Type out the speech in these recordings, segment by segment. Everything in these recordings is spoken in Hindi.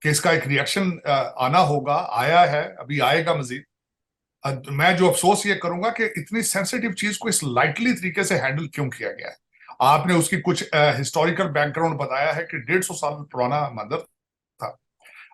कि इसका एक रिएक्शन आना होगा, आया है, अभी आएगा मजीद। मैं जो अफसोस ये करूंगा कि इतनी सेंसिटिव चीज को इस लाइटली तरीके से हैंडल क्यों किया गया है। आपने उसकी कुछ हिस्टोरिकल बैकग्राउंड बताया है कि 150 साल पुराना मंदिर था।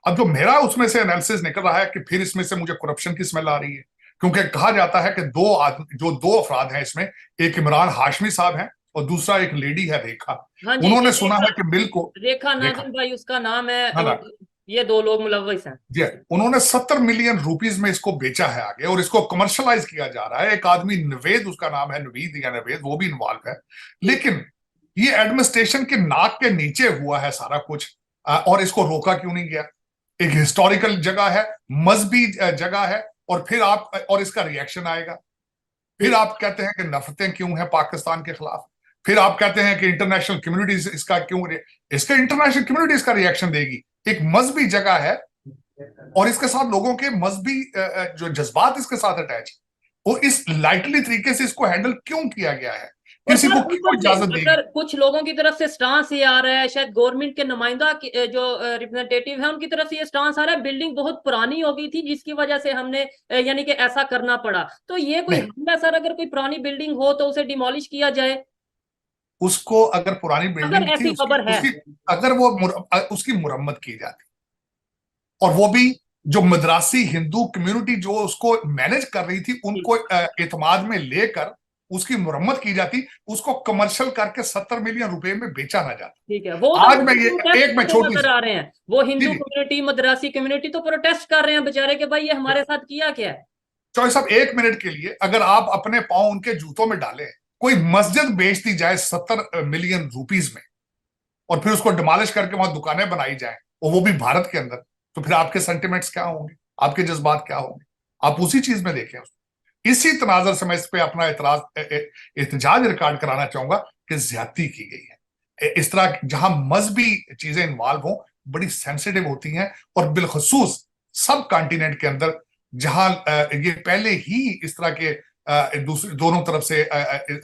अब जो मेरा उसमें से एनालिसिस निकल रहा है कि फिर इसमें से मुझे करप्शन की स्मेल आ रही है, क्योंकि कहा जाता है कि दो अफराद हैं इसमें, एक इमरान हाशमी साहब हैं और दूसरा एक लेडी है रेखा। हाँ जी, उन्होंने सुना रेखा। है कि मिल को रेखा रेखा नाजिम भाई उसका नाम है, ना ना और ये दो लोग मुलव्वस हैं। जी, उन्होंने 70 मिलियन रुपीस में इसको बेचा है आगे, और इसको कमर्शलाइज किया जा रहा है। एक आदमी नवेद, उसका नाम है नवीद या नवेद, वो भी इन्वॉल्व है। ठीक। लेकिन ये एडमिनिस्ट्रेशन के नाक के नीचे हुआ है सारा कुछ, और इसको रोका क्यों नहीं गया? एक हिस्टोरिकल जगह है, मजहबी जगह है, और फिर आप और इसका रिएक्शन आएगा। फिर ठीक। आप कहते हैं कि नफरतें क्यों हैं पाकिस्तान के खिलाफ। फिर आप कहते हैं कि इंटरनेशनल कम्युनिटीज इसका क्यों, इसका इंटरनेशनल कम्युनिटी इसका रिएक्शन देगी। एक मजहबी जगह है और इसके साथ लोगों के मजहबी जो जज्बात इसके साथ अटैच है, वो इस लाइटली तरीके से इसको हैंडल क्यों किया गया है? और किसी सर को क्यों ऊपर से इजाजत देगी? अगर कुछ लोगों की तरफ से स्टांस ये आ रहा है, शायद गवर्नमेंट के नुमाइंदा जो रिप्रेजेंटेटिव है उनकी तरफ से ये स्टांस आ रहा है, बिल्डिंग बहुत पुरानी हो गई थी जिसकी वजह से हमने यानी कि ऐसा करना पड़ा। तो ये कोई नहीं, हमला सर, अगर कोई पुरानी बिल्डिंग हो तो उसे डिमोलिश किया जाए, उसको अगर पुरानी अगर बिल्डिंग थी ऐसी उसकी खबर है। उसकी अगर वो उसकी मुरम्मत की जाती, और वो भी जो मद्रासी हिंदू कम्युनिटी जो उसको मैनेज कर रही थी उनको एतमाद में लेकर उसकी मुरम्मत की जाती, उसको कमर्शियल करके 70 मिलियन रुपए में बेचा ना ठीक है, जाता। आज मैं ये प्रोटेस्ट एक मैं करते छोटी नजर सी आ रहे हैं, वो जी हिंदू जी कम्युनिटी मद्रासी कम्युनिटी तो प्रोटेस्ट कर रहे हैं बेचारे के, भाई ये हमारे साथ किया क्या है। चौधरी साहब, 1 मिनट के लिए अगर आप अपने पांव उनके जूतों में डालें, कोई मस्जिद बेच दी जाए 70 मिलियन रुपीज में, और फिर उसको डिमोलिश करके वहां दुकानें बनाई जाए, और वो भी भारत के अंदर, तो फिर आपके सेंटिमेंट्स क्या होंगे? आपके जज्बात क्या होंगे? आप उसी चीज में देखें उसको। इसी तनाजर से मैं इस पे अपना एहतजाज रिकॉर्ड कराना चाहूंगा कि ज्यादती की गई है। इस तरह जहां मजहबी चीजें इन्वॉल्व हो, बड़ी सेंसिटिव होती हैं, और बिलखसूस सब कॉन्टिनेंट के अंदर जहां ये पहले ही इस तरह के दूसरी दोनों तरफ से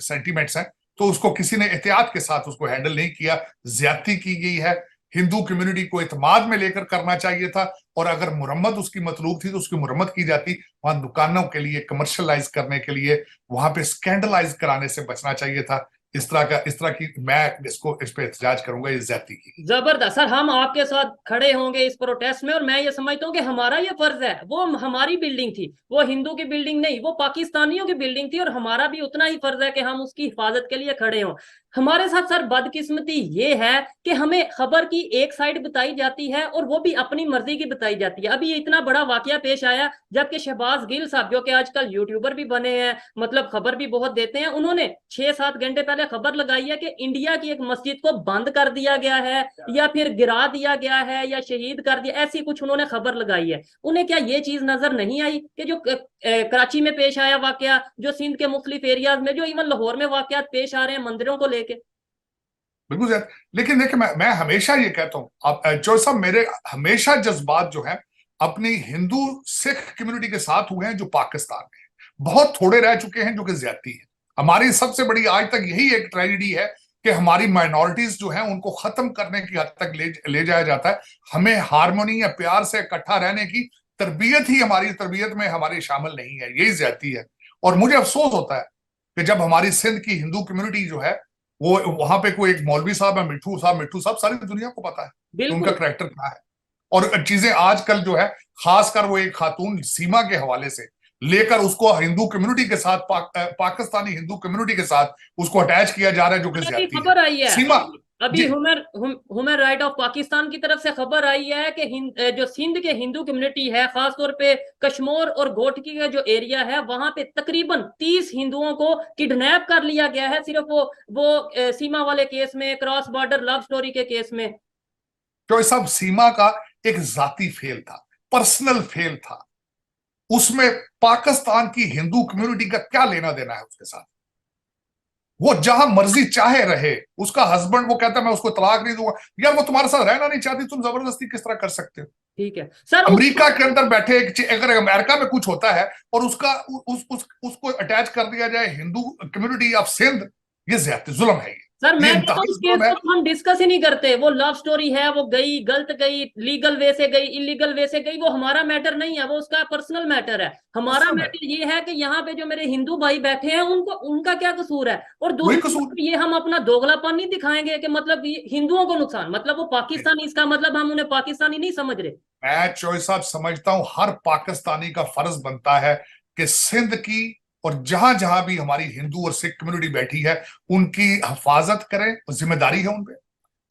सेंटीमेंट्स हैं, तो उसको किसी ने एहतियात के साथ उसको हैंडल नहीं किया, ज्यादती की गई है। हिंदू कम्युनिटी को इत्मीनान में लेकर करना चाहिए था, और अगर मुरम्मत उसकी मतलूब थी तो उसकी मुरम्मत की जाती। वहां दुकानों के लिए कमर्शलाइज करने के लिए, वहां पे स्कैंडलाइज कराने से बचना चाहिए था। इस तरह की मैं इसको इस पे एहतजाज करूंगा, ये ज्यादती की। जबरदस्त सर, हम आपके साथ खड़े होंगे इस प्रोटेस्ट में, और मैं ये समझता हूँ कि हमारा ये फर्ज है। वो हमारी बिल्डिंग थी, वो हिंदू की बिल्डिंग नहीं, वो पाकिस्तानियों की बिल्डिंग थी, और हमारा भी उतना ही फर्ज है कि हम उसकी हिफाजत के लिए खड़े हों। हमारे साथ सर बदकिस्मती ये है कि हमें खबर की एक साइड बताई जाती है, और वो भी अपनी मर्जी की बताई जाती है। अभी ये इतना बड़ा वाकया पेश आया, जबकि शहबाज गिल साहब जो कि आजकल यूट्यूबर भी बने हैं, मतलब खबर भी बहुत देते हैं, उन्होंने 6-7 घंटे पहले खबर लगाई है कि इंडिया की एक मस्जिद को बंद कर दिया गया है, या फिर गिरा दिया गया है, या शहीद कर दिया, ऐसी कुछ उन्होंने खबर लगाई है। उन्हें क्या ये चीज नजर नहीं आई कि जो कराची में पेश आया वाकया, जो सिंध के मुख्तलिफ एरियाज में, जो इवन लाहौर में वाकयात पेश आ रहे हैं मंदिरों को लेके। बिल्कुल सर। लेकिन देखिए, मैं हमेशा ये कहता हूँ, अब जो सब मेरे हमेशा जज्बात जो है अपनी हिंदू सिख कम्युनिटी के साथ हुए हैं जो पाकिस्तान में है। बहुत थोड़े रह चुके हैं जो कि ज्यादती है। हमारी सबसे बड़ी आज तक यही एक ट्रेजेडी है कि हमारी माइनॉरिटीज जो हैं उनको खत्म करने की हद तक ले जाया जाता है। हमें हारमोनी या प्यार से इकट्ठा रहने की तरबियत ही हमारी तरबियत में हमारी शामिल नहीं है, यही ज्यादती है। और मुझे अफसोस होता है कि जब हमारी सिंध की हिंदू कम्युनिटी जो है, वो वहां पे कोई एक मौलवी साहब है, मिट्ठू साहब, सारी दुनिया को पता है कि उनका बिल्कुल। करैक्टर क्या है। और चीजें आजकल जो है, खासकर वो एक खातून सीमा के हवाले से लेकर उसको हिंदू कम्युनिटी के साथ पाकिस्तानी हिंदू कम्युनिटी के साथ उसको अटैच किया जा रहा है, जो कि की ज्यादती है। खबर आई है सीमा अभी, जी, ह्यूमन राइट ऑफ पाकिस्तान की तरफ से खबर आई है कि जो सिंध के हिंदू कम्युनिटी है, खासतौर पे कश्मीर और घोटकी का जो एरिया है, वहां पे तकरीबन 30 हिंदुओं को किडनैप कर लिया गया है, सिर्फ वो सीमा वाले केस में, क्रॉस बॉर्डर लव स्टोरी के केस में। जो सब सीमा का एक जाती फेल था, पर्सनल फेल था। उसमें पाकिस्तान की हिंदू कम्युनिटी का क्या लेना देना है उसके साथ? वो जहां मर्जी चाहे रहे, उसका हस्बैंड वो कहता है मैं उसको तलाक नहीं दूंगा, यार वो तुम्हारे साथ रहना नहीं चाहती, तुम जबरदस्ती किस तरह कर सकते हो? ठीक है सर। अमेरिका के अंदर बैठे अगर अमेरिका में कुछ होता है और उसका उसको अटैच कर दिया जाए हिंदू कम्युनिटी ऑफ सिंध, ये ज्यादा जुल्म है ये। सर ये मैं कहता हूँ इंतहाई उस केस जुल्म है। को तो हम डिस्कस ही नहीं करते। वो लव स्टोरी है, वो गई गलत गई, लीगल वे से गई, इलीगल वे से गई, वो हमारा मैटर नहीं है, वो उसका पर्सनल मैटर है। हमारा असलम है, मैटर ये है कि यहाँ पे जो मेरे हिंदू भाई बैठे हैं उनको, उनका क्या कसूर है। और कोई दूसरी कसूर तरफ ये हम अपना दोगलापन नहीं दिखाएंगे कि मतलब ये हिंदुओं को नुकसान, मतलब वो नहीं। पाकिस्तानी, इसका मतलब हम उन्हें पाकिस्तानी नहीं समझ रहे। मैं चौधरी साहब समझता हूं हर पाकिस्तानी का फर्ज बनता है कि सिंध की और जहां जहां भी हमारी हिंदू और सिख कम्युनिटी बैठी है उनकी हिफाजत करें, जिम्मेदारी है उन पे।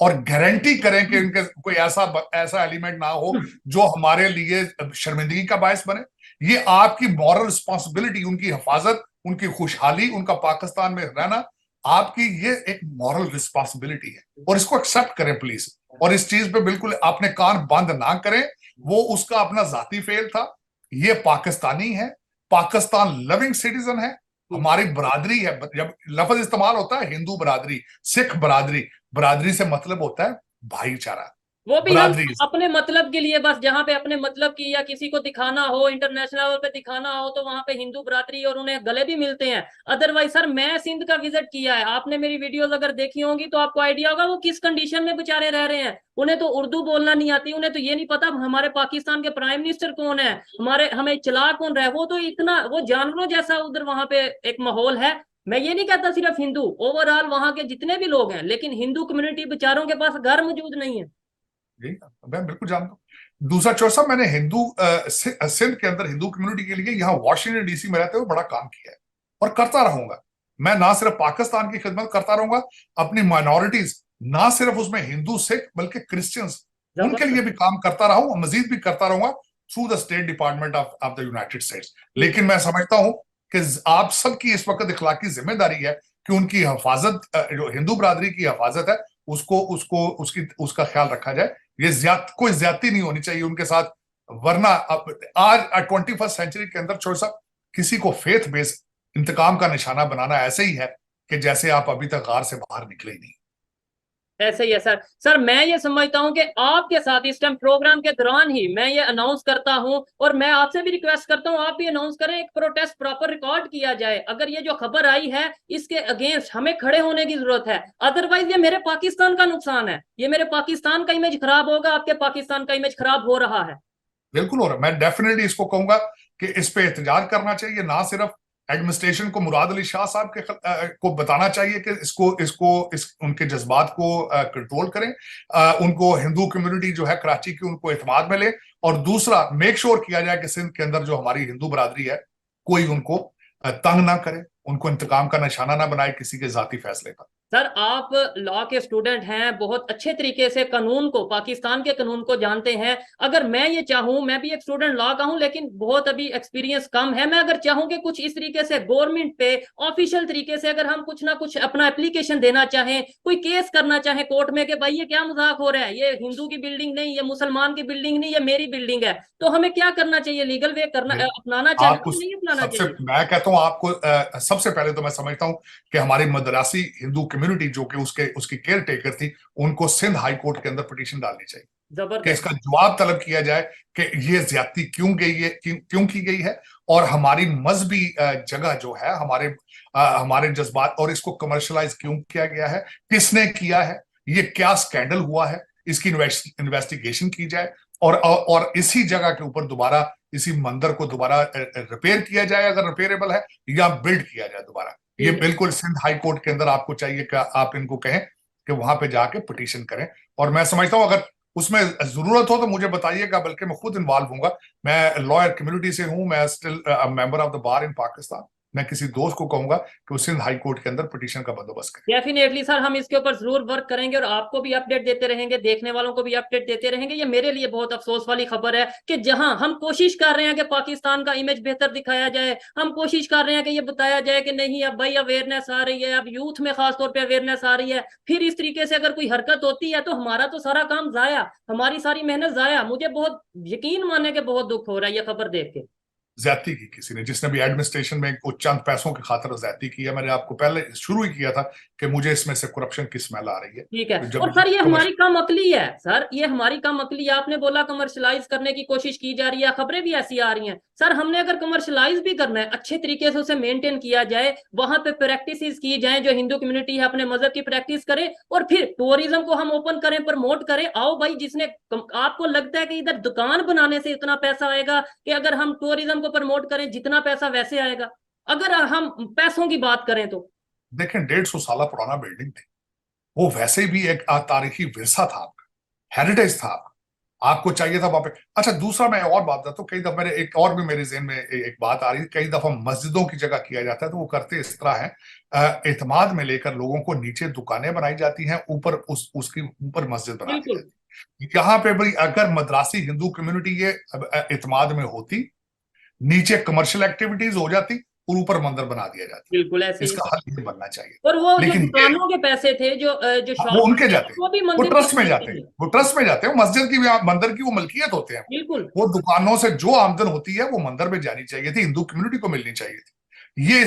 और गारंटी करें कि उनके कोई ऐसा ऐसा एलिमेंट ना हो जो हमारे लिए शर्मिंदगी का बायस बने। ये आपकी मॉरल रिस्पॉन्सिबिलिटी, उनकी हिफाजत, उनकी खुशहाली, उनका पाकिस्तान में रहना आपकी ये एक मॉरल रिस्पॉन्सिबिलिटी है, और इसको एक्सेप्ट करें प्लीज। और इस चीज पे बिल्कुल अपने कान बंद ना करें। वो उसका अपना जाती फेल था, ये पाकिस्तानी है, पाकिस्तान लविंग सिटीजन है, हमारी बरादरी है। जब लफ्ज इस्तेमाल होता है हिंदू बरादरी, सिख बरादरी, बरादरी से मतलब होता है भाईचारा, वो भी हम बरादरी। अपने मतलब के लिए, बस जहाँ पे अपने मतलब की या किसी को दिखाना हो, इंटरनेशनल लेवल पे दिखाना हो, तो वहां पे हिंदू बरादरी और उन्हें गले भी मिलते हैं। अदरवाइज सर मैं सिंध का विजिट किया है, आपने मेरी वीडियोस अगर देखी होंगी तो आपको आइडिया होगा वो किस कंडीशन में बेचारे रह रहे हैं। उन्हें तो उर्दू बोलना नहीं आती, उन्हें तो ये नहीं पता हमारे पाकिस्तान के प्राइम मिनिस्टर कौन है, हमारे हमें चला कौन रहा है। वो तो इतना वो जानवरों जैसा उधर वहां पे एक माहौल है। मैं ये नहीं कहता सिर्फ हिंदू, ओवरऑल वहां के जितने भी लोग हैं, लेकिन हिंदू कम्युनिटी बेचारों के पास घर मौजूद नहीं है। जी, मैं बिल्कुल जानता हूँ। दूसरा चौर साहब, मैंने सिंध के अंदर हिंदू कम्युनिटी के लिए यहाँ वॉशिंगटन डीसी में रहते हुए बड़ा काम किया है और करता रहूंगा। मैं ना सिर्फ पाकिस्तान की खिदमत करता रहूंगा, अपनी माइनॉरिटीज, ना सिर्फ उसमें हिंदू सिख बल्कि क्रिश्चियंस, उनके लिए जबरदस्त। भी काम करता रहूं और मजीद भी करता रहूंगा through the state department of the United states. ठीक है। लेकिन मैं समझता हूं कि आप सबकी इस वक्त इखलाकी जिम्मेदारी है कि उनकी हिफाजत, जो हिंदू बरादरी की हिफाजत है, उसको उसको उसकी उसका ख्याल रखा जाए। ये कोई ज्यादती नहीं होनी चाहिए उनके साथ। वरना आज 21st सेंचुरी के अंदर चोर साहब, किसी को फेथ बेस्ड इंतकाम का निशाना बनाना ऐसे ही है कि जैसे आप अभी तक गार से बाहर निकले ही नहीं। ऐसे ही है सर। सर मैं ये समझता हूँ कि आपके साथ इस टाइम प्रोग्राम के दौरान ही मैं ये अनाउंस करता हूँ, और मैं आपसे भी रिक्वेस्ट करता हूँ आप भी अनाउंस करें, एक प्रोटेस्ट प्रॉपर रिकॉर्ड किया जाए। अगर ये जो खबर आई है इसके अगेंस्ट हमें खड़े होने की जरूरत है। अदरवाइज ये मेरे पाकिस्तान का नुकसान है, ये मेरे पाकिस्तान का इमेज खराब होगा, आपके पाकिस्तान का इमेज खराब हो रहा है। बिल्कुल हो रहा है। मैं डेफिनेटली इसको कहूंगा कि इस पे एहतजाज करना चाहिए। ना सिर्फ एडमिनिस्ट्रेशन को, मुराद अली शाह साहब को बताना चाहिए कि उनके जज्बात को कंट्रोल करें। उनको हिंदू कम्युनिटी जो है कराची की, उनको एतमाद में ले। और दूसरा, मेक श्योर किया जाए कि सिंध के अंदर जो हमारी हिंदू बरादरी है, कोई उनको तंग ना करे, उनको इंतकाम का निशाना ना बनाए किसी के जाती फैसले का। सर आप लॉ के स्टूडेंट हैं, बहुत अच्छे तरीके से कानून को, पाकिस्तान के कानून को जानते हैं। अगर मैं ये चाहूं, मैं भी एक स्टूडेंट लॉ का हूं लेकिन बहुत अभी एक्सपीरियंस कम है, मैं अगर चाहूं कि कुछ इस तरीके से गवर्नमेंट पे ऑफिशियल तरीके से अगर हम कुछ ना कुछ अपना एप्लीकेशन देना चाहें, कोई केस करना चाहें कोर्ट में कि भाई ये क्या मजाक हो रहा है, ये हिंदू की बिल्डिंग नहीं, ये मुसलमान की बिल्डिंग नहीं, ये मेरी बिल्डिंग है, तो हमें क्या करना चाहिए? लीगल वे करना अपनाना चाहिए आपको कि नहीं अपनाना सबसे, चाहिए? मैं कहता हूं आपको, सबसे पहले तो मैं समझता हूं कि हमारी मद्रासी हिंदू कम्युनिटी जो कि उसके उसकी केयर टेकर थी, उनको सिंध हाई कोर्ट के अंदर पिटीशन डालनी चाहिए कि जबरदस्त। इसका जवाब तलब किया जाए कि ये ज्यादती क्यों गई है, क्यों की गई है। और हमारी मजहबी जगह जो है, हमारे जज्बात, और इसको कमर्शलाइज क्यों किया गया है, किसने किया है, ये क्या स्कैंडल हुआ है, इसकी इन्वेस्टिगेशन की जाए। और इसी जगह के ऊपर दोबारा इसी मंदिर को दोबारा रिपेयर किया जाए अगर रिपेयरेबल है, या बिल्ड किया जाए दोबारा। ये ठीक है। बिल्कुल सिंध हाई कोर्ट के अंदर आपको चाहिए कि आप इनको कहें कि वहां पे जाके पिटीशन करें। और मैं समझता हूं अगर उसमें जरूरत हो तो मुझे बताइएगा, बल्कि मैं खुद इन्वॉल्व हूंगा। मैं लॉयर कम्युनिटी से हूं, मैं still member of the bar in Pakistan. मैं किसी दोस्त को कहूंगा कि वो सिंध हाई कोर्ट के अंदर पिटीशन का बंदोबस्त करें। डेफिनेटली सर, हम इसके ऊपर जरूर वर्क करेंगे और आपको भी अपडेट देते रहेंगे, देखने वालों को भी अपडेट देते रहेंगे। ये मेरे लिए बहुत अफसोस वाली खबर है कि जहां हम कोशिश कर रहे हैं कि पाकिस्तान का इमेज बेहतर दिखाया जाए, हम कोशिश कर रहे हैं कि ये बताया जाए कि नहीं अब भाई अवेयरनेस आ रही है, अब यूथ में खासतौर पर अवेयरनेस आ रही है, फिर इस तरीके से अगर कोई हरकत होती है तो हमारा तो सारा काम जाया, हमारी सारी मेहनत जाया। मुझे बहुत यकीन मानने के बहुत दुख हो रहा है ये खबर देख के। ज्यादती की किसी ने, जिसने भी एडमिनिस्ट्रेशन में कुछ चंद पैसों की खातिर ज्यादती की है। मैंने आपको पहले शुरू ही किया था कि मुझे इसमें से करप्शन की स्मेल आ रही है। ठीक है। तो जब और सर ये कमर्श हमारी कम अकली है, सर ये हमारी कम अकली है। आपने बोला कमर्शलाइज करने की कोशिश की जा रही है, खबरें भी ऐसी आ रही हैं। सर हमने अगर कमर्शलाइज भी करना है, अच्छे तरीके से उसे मेंटेन किया जाए, वहां पे प्रैक्टिसेस की जाए, जो हिंदू कम्युनिटी है अपने मजहब की प्रैक्टिस करे, और फिर टूरिज्म को हम ओपन करें, प्रमोट करें। आओ भाई, आपको लगता है कि इधर दुकान बनाने से इतना पैसा आएगा, कि अगर हम टूरिज्म को प्रमोट करें जितना पैसा वैसे आएगा? अगर हम पैसों की बात करें तो देखें, 150 साल पुराना बिल्डिंग थी, वो वैसे भी एक तारीखी विरसा था आपका, हेरिटेज था आपका। आपको चाहिए था वहां पे। अच्छा, दूसरा मैं और बात बताता हूँ, कई दफा मेरे एक और भी मेरे ज़हन में एक बात आ रही है, कई दफा मस्जिदों की जगह किया जाता है, तो वो करते इस तरह है, एतमाद में लेकर लोगों को नीचे दुकानें बनाई जाती हैं, ऊपर उसकी ऊपर मस्जिद बना दी बिल्कुल जाती है। यहाँ पे भाई अगर मद्रासी हिंदू कम्युनिटी ये एतमाद में होती, नीचे कमर्शियल एक्टिविटीज हो जाती और ऊपर मंदिर बना दिया जाता। बिल्कुल ऐसे ही है। इसका हल ये बनना चाहिए। और वो जो लेकिन ये दुकानों के पैसे थे, जो वो शॉप उनके थे, जाते हैं, वो भी वो मंदिर ट्रस्ट में की जाते हैं, थे। वो ट्रस्ट में जाते हैं, वो मस्जिद की मंदिर की वो मलकियत होते हैं। बिल्कुल वो दुकानों से जो आमदन होती है वो मंदिर में जानी चाहिए थी, हिंदू कम्युनिटी को मिलनी चाहिए थी। ये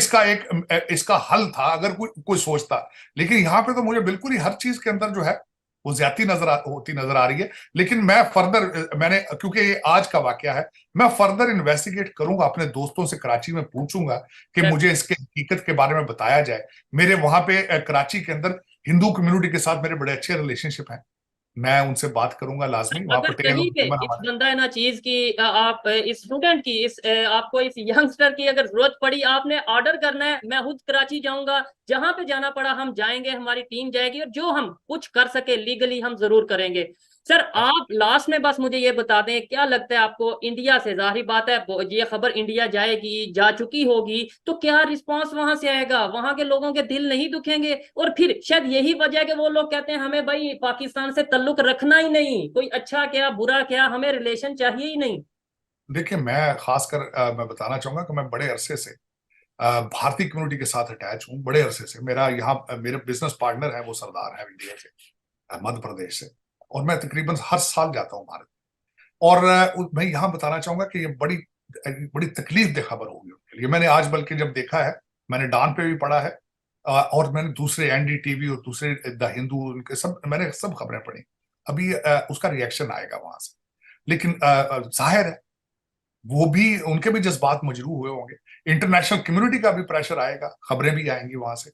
इसका हल था अगर कोई सोचता। लेकिन यहाँ पे तो मुझे बिल्कुल ही हर चीज के अंदर जो है वो ज्यादती होती नजर आ रही है। लेकिन मैं फर्दर, मैंने, क्योंकि ये आज का वाकया है, मैं फर्दर इन्वेस्टिगेट करूंगा, अपने दोस्तों से कराची में पूछूंगा कि मुझे इसके हकीकत के बारे में बताया जाए। मेरे वहां पे कराची के अंदर हिंदू कम्युनिटी के साथ मेरे बड़े अच्छे रिलेशनशिप हैं, मैं उनसे बात करूंगा लाजमी। वहां अगर पटेल और कहीं पे मेमन इस हमारे। बंदा है ना चीज की, आप इस स्टूडेंट की, आपको इस यंगस्टर की अगर जरूरत पड़ी, आपने ऑर्डर करना है, मैं खुद कराची जाऊंगा, जहां पे जाना पड़ा हम जाएंगे, हमारी टीम जाएगी, और जो हम कुछ कर सके लीगली हम जरूर करेंगे। सर आप लास्ट में बस मुझे ये बता दें, क्या लगता है आपको, इंडिया से जाहिर बात है ये खबर इंडिया जाएगी, जा चुकी होगी, तो क्या रिस्पांस वहां से आएगा? वहां के लोगों के दिल नहीं दुखेंगे? और फिर शायद यही वजह है कि वो लोग कहते हैं हमें भाई पाकिस्तान से ताल्लुक रखना ही नहीं, कोई अच्छा क्या बुरा क्या, हमें रिलेशन चाहिए ही नहीं। देखिए, मैं खासकर मैं बताना चाहूंगा कि मैं बड़े अरसे से भारतीय कम्युनिटी के साथ अटैच हूँ, बड़े अरसे से। मेरा यहाँ मेरे बिजनेस पार्टनर है, वो सरदार है इंडिया से, मध्य प्रदेश से, और मैं तकरीबन हर साल जाता हूँ भारत। और मैं यहाँ बताना चाहूंगा कि ये बड़ी बड़ी तकलीफ दे खबर होगी उनके लिए। मैंने आज बल्कि जब देखा है, मैंने डॉन पे भी पढ़ा है, और मैंने दूसरे एनडीटीवी और दूसरे द हिंदू, उनके मैंने सब खबरें पढ़ी। अभी उसका रिएक्शन आएगा वहां से। लेकिन जाहिर है वो भी, उनके भी जज्बात मजरू हुए होंगे, इंटरनेशनल कम्युनिटी का भी प्रेशर आएगा, खबरें भी आएंगी वहां से।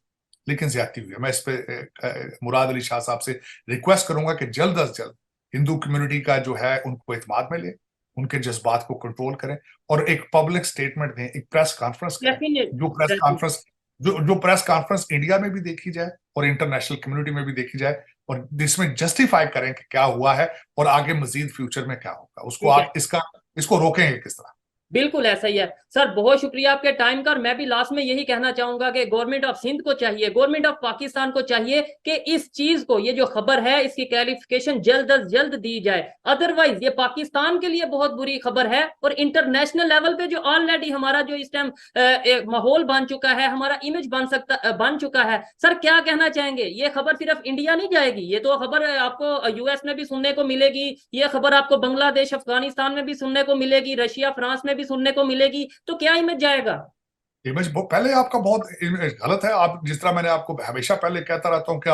लेकिन ज्यादती हुई है। मैं इस पे मुराद अली शाह साहब से रिक्वेस्ट करूंगा कि जल्द अज जल्द हिंदू कम्युनिटी का जो है उनको एतमाद में ले, उनके जज्बात को कंट्रोल करें, और एक पब्लिक स्टेटमेंट दें, एक प्रेस कॉन्फ्रेंस करें। जो प्रेस डेफिनेट कॉन्फ्रेंस जो प्रेस कॉन्फ्रेंस इंडिया में भी देखी जाए और इंटरनेशनल कम्युनिटी में भी देखी जाए, और जिसमें जस्टिफाई करें कि क्या हुआ है और आगे मजीद फ्यूचर में क्या होगा, उसको ठीक है। आप इसको रोकेंगे किस तरह। बिल्कुल ऐसा ही है। सर बहुत शुक्रिया आपके टाइम का। और मैं भी लास्ट में यही कहना चाहूंगा कि गवर्नमेंट ऑफ सिंध को चाहिए, गवर्नमेंट ऑफ पाकिस्तान को चाहिए कि इस चीज को, ये जो खबर है, इसकी क्लैरिफिकेशन जल्द अज जल्द दी जाए। अदरवाइज ये पाकिस्तान के लिए बहुत बुरी खबर है, और इंटरनेशनल लेवल पे जो ऑलरेडी हमारा जो इस टाइम माहौल बन चुका है, हमारा इमेज बन चुका है। सर क्या कहना चाहेंगे? ये खबर सिर्फ इंडिया नहीं जाएगी, ये तो खबर आपको यूएस में भी सुनने को मिलेगी, ये खबर आपको बांग्लादेश अफगानिस्तान में भी सुनने को मिलेगी, रशिया फ्रांस में भी सुनने को मिलेगी। तो क्या इमेज जाएगा? इमेज पहले आपका बहुत इमेज गलत है। आप जिस तरह, मैंने आपको हमेशा पहले कहता रहता हूं कि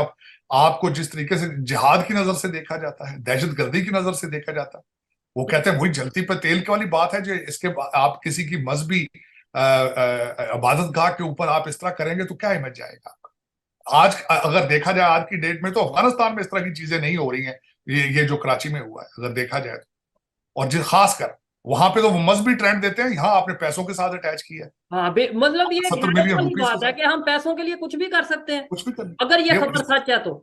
आपको जिस तरीके से जिहाद की नजर से देखा जाता है, दहशतगर्दी की नजर से देखा जाता है, वो कहते हैं वही जलती पे तेल की वाली बात है। जो इसके आप किसी की मजहबी इबादत गाह के ऊपर आप इस तरह करेंगे तो क्या इमेज जाएगा आपका? आज अगर देखा जाए, आज की डेट में तो अफगानिस्तान में इस तरह की चीजें नहीं हो रही हैं, ये जो कराची में हुआ है, अगर देखा जाए तो। और जो खासकर वहां पे तो वो मजहबी ट्रेंड देते हैं, यहाँ आपने पैसों के साथ अटैच किया है, हाँ मतलब ये एक 70 मिलियन वाली रुपीज के बात है साथ कि हम पैसों के लिए कुछ भी कर सकते हैं, कुछ भी कर। अगर ये ये खबर सच है तो।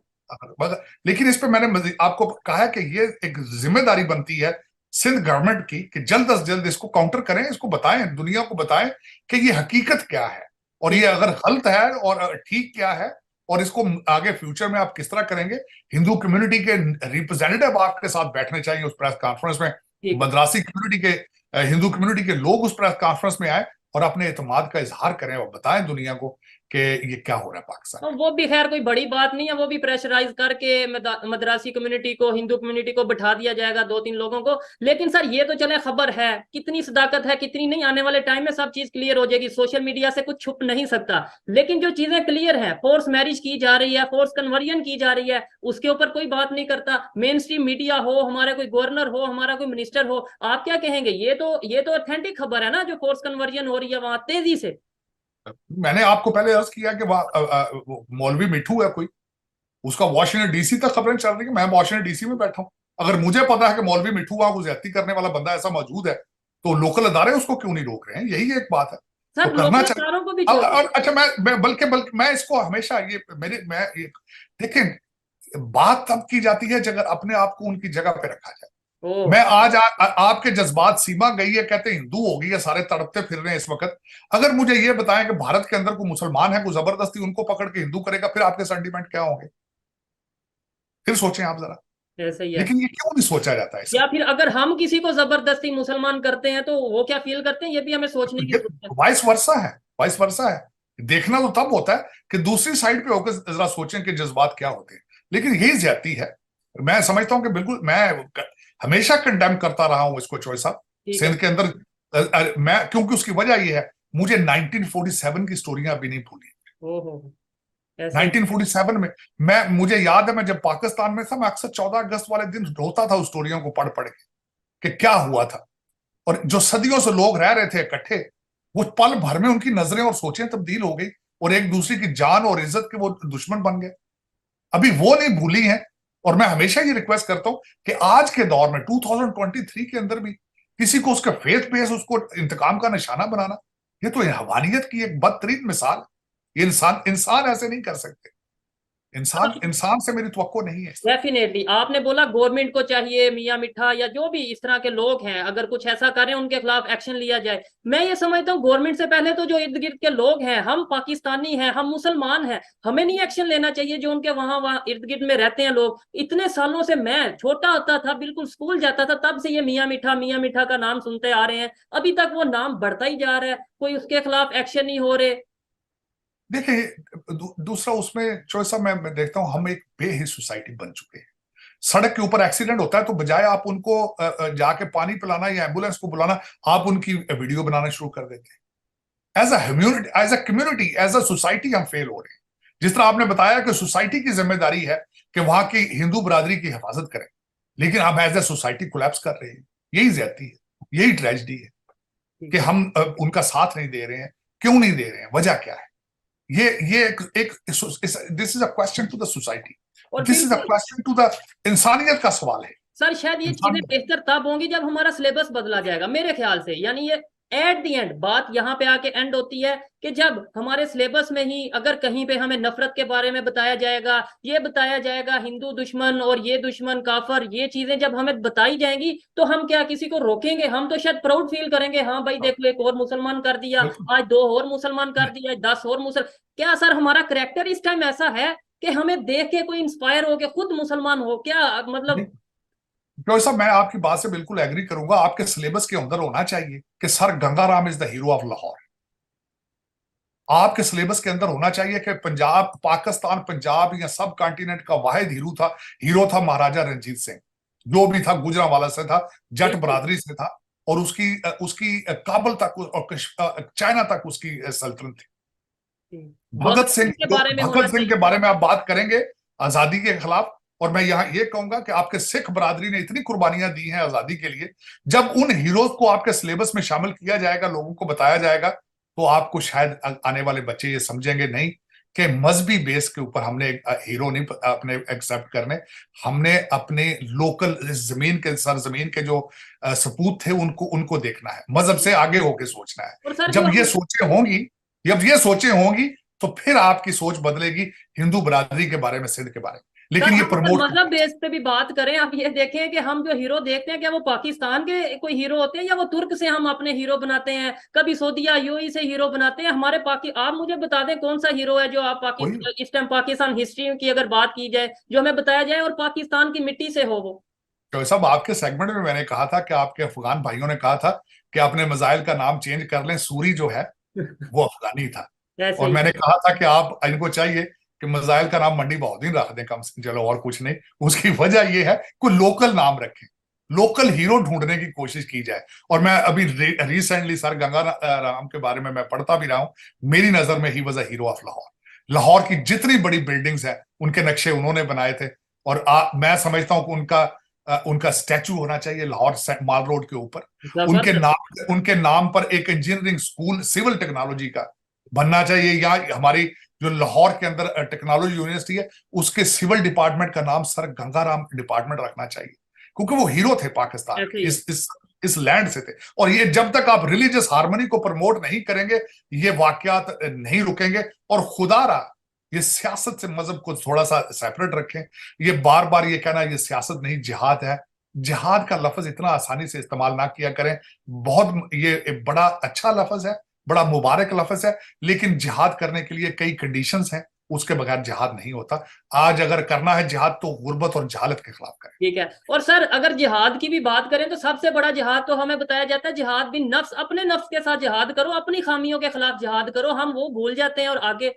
लेकिन इस पे मैंने आपको कहा है कि ये एक जिम्मेदारी बनती है सिंध गवर्नमेंट की कि जल्द अज जल्द इसको काउंटर करें, इसको बताएं, दुनिया को बताएं कि ये हकीकत क्या है, और ये अगर गलत है और ठीक क्या है, और इसको आगे फ्यूचर में आप किस तरह करेंगे। हिंदू कम्युनिटी के रिप्रेजेंटेटिव आपके साथ बैठने चाहिए उस प्रेस कॉन्फ्रेंस में। ठीक है। मद्रासी कम्युनिटी के, हिंदू कम्युनिटी के लोग उस प्रेस कॉन्फ्रेंस में आए और अपने एतमाद का इजहार करें और बताएं दुनिया को कि ये क्या हो रहा है पाकिस्तान और में। वो भी खैर कोई बड़ी बात नहीं है, वो भी प्रेशराइज करके मद्रासी कम्युनिटी को, हिंदू कम्युनिटी को बिठा दिया जाएगा, दो तीन लोगों को। लेकिन सर ये तो चले खबर है, कितनी सदाकत है कितनी नहीं, आने वाले टाइम में सब चीज क्लियर हो जाएगी, सोशल मीडिया से कुछ छुप नहीं सकता। लेकिन जो चीजें क्लियर है, फोर्स मैरिज की जा रही है, फोर्स कन्वर्जन की जा रही है, उसके ऊपर कोई बात नहीं करता। मेन स्ट्रीम मीडिया हो, हमारे कोई गवर्नर हो, हमारा कोई मिनिस्टर हो, आप क्या कहेंगे? ये तो ऑथेंटिक खबर है ना, जो फोर्स कन्वर्जन हो रही है वहां तेजी से। मैंने आपको पहले अर्ज किया कि वो मौलवी मिठू है कोई, उसका वॉशिंगटन डीसी तक खबरें चल रही है, मैं वॉशिंगटन डीसी में बैठा हूं। अगर मुझे पता है कि मौलवी मिठू वहां को ज्यादती करने वाला बंदा ऐसा मौजूद है, तो लोकल अदारे उसको क्यों नहीं रोक रहे हैं? यही एक बात है, तो सर करना लोकल चाहिए। अदारों को भी और छोड़िए। अच्छा, बल्कि मैं इसको हमेशा ये मेरे मैं ये, देखें, बात तब की जाती है जब अपने आप को उनकी जगह पे रखा जाए। ओह। मैं आज आपके जज्बात, सीमा गई है, कहते हैं हिंदू हो गई है, सारे तड़पते फिर रहे हैं इस वक्त। अगर मुझे ये बताएं कि भारत के अंदर कोई मुसलमान है, कोई जबरदस्ती उनको पकड़ के हिंदू करेगा, फिर आपके सेंटीमेंट क्या होंगे? फिर सोचें आप जरा। ऐसा ही है। लेकिन ये क्यों नहीं सोचा जाता है या इसका? फिर अगर हम किसी को जबरदस्ती मुसलमान करते हैं तो वो क्या फील करते हैं, ये भी हमें सोचने की ये जरूरत है। वाइस वर्सा है, वाइस वर्सा है। देखना तो तब होता है कि दूसरी साइड पे होकर जरा सोचें कि जज्बात क्या होते हैं। लेकिन यही ज्यादती है। मैं समझता हूं कि बिल्कुल, मैं हमेशा कंडेम करता रहा हूं इसको, चौधरी साहब। ठीक है। सिंध के अंदर मैं, क्योंकि उसकी वजह यह है, मुझे 1947 की स्टोरियां अभी नहीं भूली। ओहो। ऐसा ही। 1947 में, मुझे याद है, मैं जब पाकिस्तान में था, मैं अक्सर 14 अगस्त वाले दिन रोता था उस स्टोरियों को पढ़ पढ़ के कि क्या हुआ था। और जो सदियों से लोग रह रहे थे इकट्ठे, वो पल भर में उनकी नजरें और सोचें तब्दील हो गई, और एक दूसरे की जान और इज्जत के वो दुश्मन बन गए। अभी वो नहीं भूली हैं। और मैं हमेशा ये रिक्वेस्ट करता हूं कि आज के दौर में 2023 के अंदर भी किसी को उसका फेथ बेस, उसको इंतकाम का निशाना बनाना, ये तो हवानियत की एक बदतरीन मिसाल है। ये इंसान इंसान ऐसे नहीं कर सकते। इंसान इंसान से मेरी तवक्को नहीं है। डेफिनेटली आपने बोला गवर्नमेंट को चाहिए, मियाँ मिठा या जो भी इस तरह के लोग हैं, अगर कुछ ऐसा करें उनके खिलाफ एक्शन लिया जाए। मैं ये समझता हूँ गवर्नमेंट से पहले तो जो इर्द गिर्द के लोग हैं, हम पाकिस्तानी हैं, हम मुसलमान हैं, हमें नहीं एक्शन लेना चाहिए जो उनके वहां वहां इर्द गिर्द में रहते हैं लोग। इतने सालों से, मैं छोटा होता था, बिल्कुल स्कूल जाता था, तब से ये मियाँ मिठा का नाम सुनते आ रहे हैं, अभी तक वो नाम बढ़ता ही जा रहा है, कोई उसके खिलाफ एक्शन नहीं हो रहे। देखिए, दूसरा उसमें चॉइस, मैं देखता हूं हम एक बेहिस सोसाइटी बन चुके हैं। सड़क के ऊपर एक्सीडेंट होता है तो बजाय आप उनको जाके पानी पिलाना या एम्बुलेंस को बुलाना, आप उनकी वीडियो बनाना शुरू कर देते हैं। As as a community, as a society हम फेल हो रहे हैं। जिस तरह आपने बताया कि सोसाइटी की जिम्मेदारी है कि वहां की हिंदू बरादरी की हिफाजत करें, लेकिन हम एज ए सोसाइटी कोलैप्स कर रहे हैं। यही ज्यादती है, यही ट्रेजिडी है कि हम उनका साथ नहीं दे रहे हैं। क्यों नहीं दे रहे हैं? वजह क्या है? ये एक this is a question to the society, और दिस इज अ बिल्कुल क्वेश्चन टू द इंसानियत का सवाल है। सर, शायद ये चीजें इंसानियत। बेहतर तब होंगी जब हमारा सिलेबस बदला जाएगा मेरे ख्याल से। यानी ये एट द एंड बात यहाँ पे आके एंड होती है कि जब हमारे सिलेबस में ही अगर कहीं पे हमें नफरत के बारे में बताया जाएगा, ये बताया जाएगा हिंदू दुश्मन और ये दुश्मन काफर, ये चीजें जब हमें बताई जाएंगी तो हम क्या किसी को रोकेंगे? हम तो शायद प्राउड फील करेंगे, हाँ भाई देखो एक और मुसलमान कर दिया, बिल्कुल। आज दो और मुसलमान कर दिया, आज 10 और मुसल। क्या सर हमारा करेक्टर इस टाइम ऐसा है कि हमें देख के कोई इंस्पायर हो के खुद मुसलमान हो क्या? मतलब डॉक्टर साहब, मैं आपकी बात से बिल्कुल एग्री करूंगा। आपके सिलेबस के अंदर होना चाहिए कि sir Gangaram is the hero of Lahore. आपके सिलेबस के अंदर होना चाहिए कि पंजाब, पाकिस्तान, पंजाब या सब कॉन्टिनेंट का वाहिद हीरो था महाराजा रंजीत सिंह। जो भी था गुजरांवाला से था, जट बिल्कुल। बरादरी से था, और उसकी उसकी काबुल तक और चाइना तक उसकी सल्तनत थी। भगत सिंह के बारे में होना भगत सिंह के चाहिए। बारे में आप बात करेंगे आजादी के खिलाफ, और मैं यहाँ ये कहूंगा कि आपके सिख बरादरी ने इतनी कुर्बानियां दी हैं आजादी के लिए। जब उन हीरोज को आपके सिलेबस में शामिल किया जाएगा, लोगों को बताया जाएगा, तो आपको शायद आने वाले बच्चे ये समझेंगे नहीं कि मजहबी बेस के ऊपर हमने हीरो नहीं अपने एक्सेप्ट करने, हमने अपने लोकल जमीन के, सरजमीन के जो सपूत थे उनको उनको देखना है, मजहब से आगे होके सोचना है। और सर जो जब ये हम सोचें होंगी, जब ये सोचें होंगी, तो फिर आपकी सोच बदलेगी हिंदू बरादरी के बारे में, सिंध के बारे में। सर लेकिन ये हम अगर प्रमोट मजहब बेस पे भी बात करें, आप ये देखें कि हम जो हीरो देखते हैं क्या वो पाकिस्तान के कोई हीरो होते हैं या वो तुर्क से हम अपने हीरो बनाते हैं, कभी सऊदीया यूएई से हीरो बनाते हैं हमारे आप मुझे बता दें कौन सा हीरो है जो आप वही। पाकिस्तान इस टाइम पाकिस्तान हिस्ट्री की अगर बात की जाए जो हमें बताया जाए और पाकिस्तान की मिट्टी से हो वो। तो सब आपके सेगमेंट में मैंने कहा था कि आपके अफगान भाइयों ने कहा था कि अपने मिसाइल का नाम चेंज कर लें, सूरी जो है वो अफगानी था। ऐसे और ही मैंने कहा था कि आप इनको चाहिए कि मिसाइल का नाम मंडी बहाउद्दीन रख दें कम से, चलो और कुछ नहीं। उसकी वजह यह है कोई लोकल नाम रखें, लोकल हीरो ढूंढने की कोशिश की जाए। और मैं अभी रिसेंटली सर गंगा राम के बारे में मैं पढ़ता भी रहा हूं। मेरी नजर में he was a hero of Lahore. Lahore की जितनी बड़ी बिल्डिंग्स हैं उनके नक्शे उन्होंने बनाए थे। और मैं समझता हूं कि उनका स्टैचू होना चाहिए लाहौर माल रोड के ऊपर। जबरदस्त। उनके नाम पर एक इंजीनियरिंग स्कूल सिविल टेक्नोलॉजी का बनना चाहिए। या हमारी जो लाहौर के अंदर टेक्नोलॉजी यूनिवर्सिटी है उसके सिविल डिपार्टमेंट का नाम सर गंगाराम डिपार्टमेंट रखना चाहिए, क्योंकि वो हीरो थे पाकिस्तान ऐसे के, ही इस लैंड से थे। और ये जब तक आप रिलीजियस हार्मनी को प्रमोट नहीं करेंगे ये वाकयात नहीं रुकेंगे। और खुदारा ये सियासत से मजहब को थोड़ा सा सेपरेट रखें। ये बार बार ये कहना ये सियासत नहीं जिहाद है, जिहाद का लफ्ज इतना आसानी से इस्तेमाल ना किया करें। बहुत ये एक बड़ा अच्छा लफ्ज है, बड़ा मुबारक लफ्ज है, लेकिन जिहाद करने के लिए कई कंडीशंस हैं, उसके बगैर जिहाद नहीं होता। आज अगर करना है जिहाद तो गुर्बत और जहालत के खिलाफ करें। ठीक है। और सर अगर जिहाद की भी बात करें तो सबसे बड़ा जिहाद तो हमें बताया जाता है जिहाद बिन नफ्स, अपने नफ्स के साथ जिहाद करो, अपनी खामियों के खिलाफ जिहाद करो। हम वो भूल जाते हैं और आगे।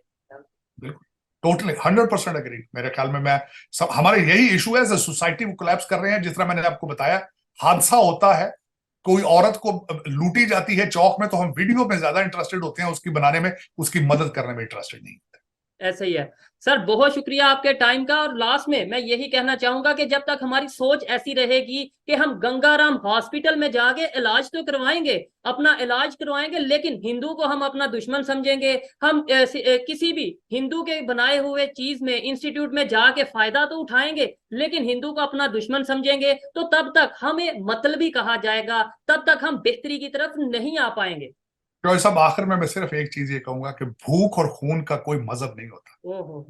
बिल्कुल, टोटली 100% एग्री। मेरे ख्याल में मैं सब हमारे यही इशू है, सोसाइटी को कोलैप्स कर रहे हैं। जिस तरह मैंने आपको बताया, हादसा होता है, कोई औरत को लूटी जाती है चौक में, तो हम वीडियो में ज्यादा इंटरेस्टेड होते हैं उसकी बनाने में, उसकी मदद करने में इंटरेस्टेड नहीं। ऐसा ही है। सर बहुत शुक्रिया आपके टाइम का। और लास्ट में मैं यही कहना चाहूंगा कि जब तक हमारी सोच ऐसी रहेगी कि हम गंगाराम हॉस्पिटल में जाके इलाज तो करवाएंगे, अपना इलाज करवाएंगे, लेकिन हिंदू को हम अपना दुश्मन समझेंगे, हम किसी भी हिंदू के बनाए हुए चीज में इंस्टीट्यूट में जाके फायदा तो उठाएंगे, लेकिन हिंदू को अपना दुश्मन समझेंगे, तो तब तक हमें मतलबी कहा जाएगा, तब तक हम बेहतरी की तरफ नहीं आ पाएंगे। तो सब आखिर में मैं सिर्फ एक चीज ये कहूंगा कि भूख और खून का कोई मजहब नहीं होता। ओहो।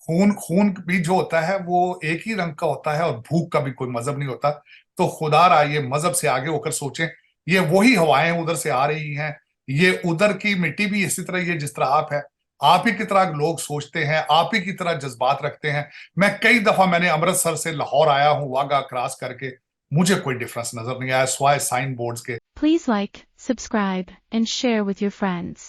खून खून भी जो होता है वो एक ही रंग का होता है, और भूख का भी कोई मजहब नहीं होता। तो खुदारा ये मजहब से आगे होकर सोचें। ये वही हवाएं उधर से आ रही हैं, ये उधर की मिट्टी भी इसी तरह ही है जिस तरह आप है। आप ही की तरह लोग सोचते हैं, आप ही की तरह जज्बात रखते हैं। मैंने अमृतसर से लाहौर आया हूं वाघा क्रॉस करके, मुझे कोई डिफरेंस नजर नहीं आया स्वाय साइन बोर्ड्स के। Please like, subscribe, and share with your friends.